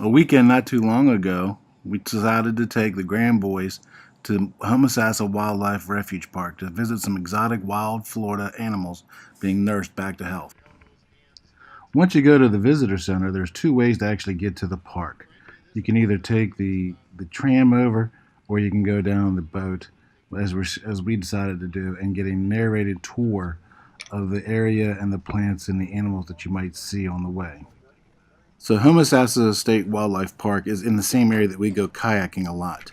A weekend not too long ago, we decided to take the Grandboys to Homosassa Wildlife Refuge Park to visit some exotic wild Florida animals being nursed back to health. Once you go to the visitor center, there's two ways to actually get to the park. You can either take the tram over, or you can go down the boat, as we decided to do, and get a narrated tour of the area and the plants and the animals that you might see on the way. So Homosassa State Wildlife Park is in the same area that we go kayaking a lot.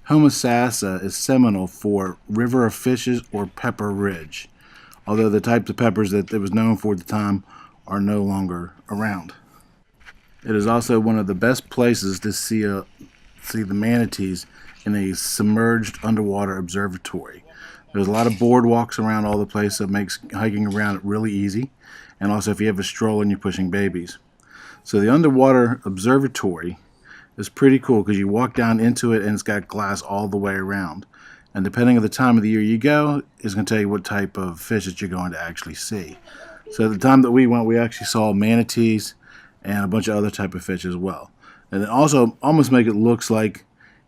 Homosassa is seminal for river of fishes or pepper ridge, although the types of peppers that it was known for at the time are no longer around. It is also one of the best places to see the manatees in a submerged underwater observatory. There's a lot of boardwalks around all the place that makes hiking around it really easy, and also if you have a stroller and you're pushing babies. So the underwater observatory is pretty cool because you walk down into it and it's got glass all the way around. And depending on the time of the year you go, it's going to tell you what type of fish that you're going to actually see. So the time that we went, we actually saw manatees and a bunch of other type of fish as well. And it also almost make it looks like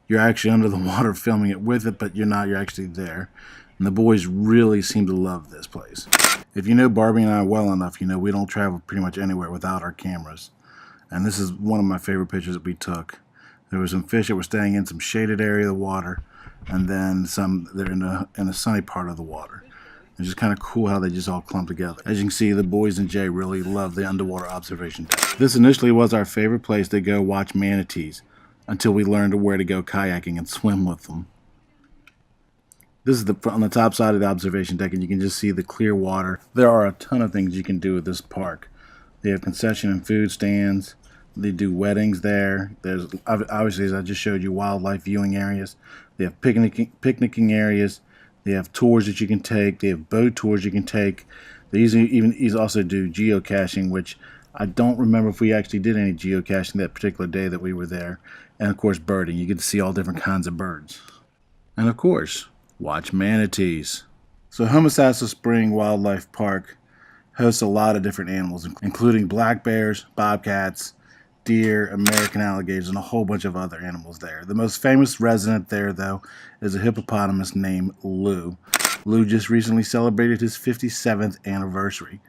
you're actually under the water filming it with it, but you're not, you're actually there. And the boys really seem to love this place. If you know Barbie and I well enough, you know we don't travel pretty much anywhere without our cameras. And this is one of my favorite pictures that we took. There were some fish that were staying in some shaded area of the water, and then some that are in a sunny part of the water. It's just kind of cool how they just all clump together. As you can see, the boys and Jay really love the underwater observation deck. This initially was our favorite place to go watch manatees until we learned where to go kayaking and swim with them. This is on the top side of the observation deck, and you can just see the clear water. There are a ton of things you can do at this park. They have concession and food stands. They do weddings there. There's obviously, as I just showed you, wildlife viewing areas. They have picnicking areas. They have tours that you can take. They have boat tours you can take. They even also do geocaching, which I don't remember if we actually did any geocaching that particular day that we were there. And of course, birding. You get to see all different kinds of birds. And of course, watch manatees. So Homosassa Springs Wildlife Park hosts a lot of different animals, including black bears, bobcats, deer, American alligators, and a whole bunch of other animals there. The most famous resident there, though, is a hippopotamus named Lou. Lou just recently celebrated his 57th anniversary.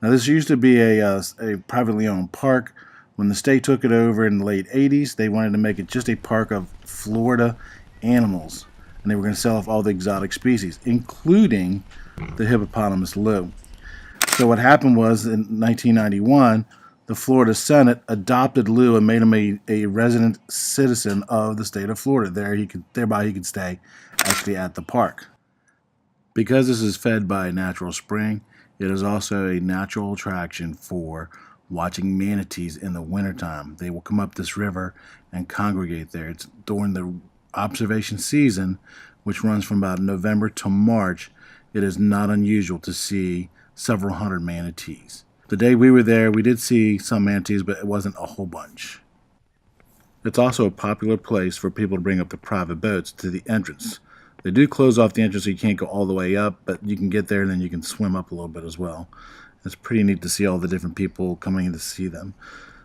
Now, this used to be a privately owned park. When the state took it over in the late 80s, they wanted to make it just a park of Florida animals. And they were going to sell off all the exotic species, including the hippopotamus Lou. So what happened was, in 1991, the Florida Senate adopted Lou and made him a resident citizen of the state of Florida. Thereby he could stay actually at the park. Because this is fed by a natural spring, it is also a natural attraction for watching manatees in the wintertime. They will come up this river and congregate there. It's during the observation season, which runs from about November to March. It is not unusual to see several hundred manatees. The day we were there, we did see some manatees, but it wasn't a whole bunch. It's also a popular place for people to bring up the private boats to the entrance. They do close off the entrance so you can't go all the way up, but you can get there and then you can swim up a little bit as well. It's pretty neat to see all the different people coming in to see them.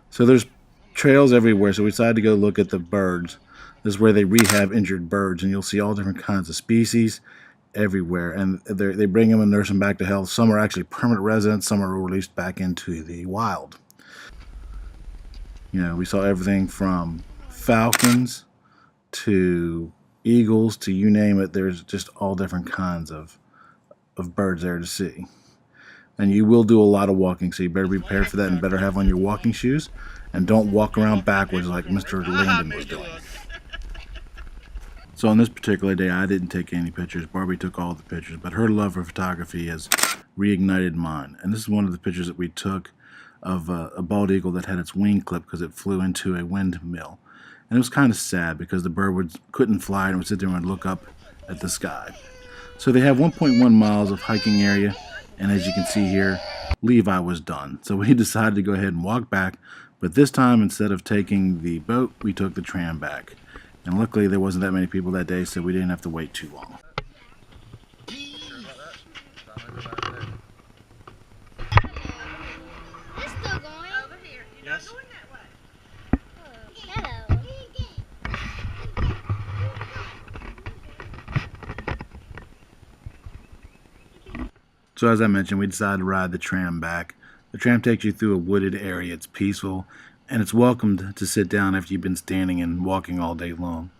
So there's trails everywhere, so we decided to go look at the birds. This is where they rehab injured birds, and you'll see all different kinds of species everywhere, and they bring them and nurse them back to health. Some are actually permanent residents, some are released back into the wild. You know, we saw everything from falcons to eagles to you name it. There's just all different kinds of birds there to see. And you will do a lot of walking, so you better be prepared for that and better have on your walking shoes, and don't walk around backwards like Mr. Landon was doing. So on this particular day, I didn't take any pictures. Barbie took all the pictures, but her love for photography has reignited mine. And this is one of the pictures that we took of a bald eagle that had its wing clipped because it flew into a windmill. And it was kind of sad because the bird couldn't fly and would sit there and look up at the sky. So they have 1.1 miles of hiking area, and as you can see here, Levi was done. So we decided to go ahead and walk back, but this time instead of taking the boat, we took the tram back. And luckily there wasn't that many people that day, so we didn't have to wait too long. It's still going? Over here. You're not going that way. So as I mentioned, we decided to ride the tram back. The tram takes you through a wooded area. It's peaceful, and it's welcomed to sit down after you've been standing and walking all day long.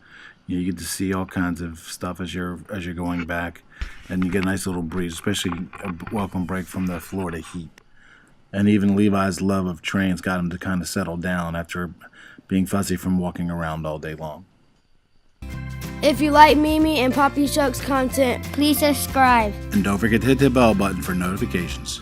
You get to see all kinds of stuff as you're going back, and you get a nice little breeze, especially a welcome break from the Florida heat. And even Levi's love of trains got him to kind of settle down after being fussy from walking around all day long. If you like Mimi and Poppy Shucks content, Please subscribe. And don't forget to hit the bell button for notifications.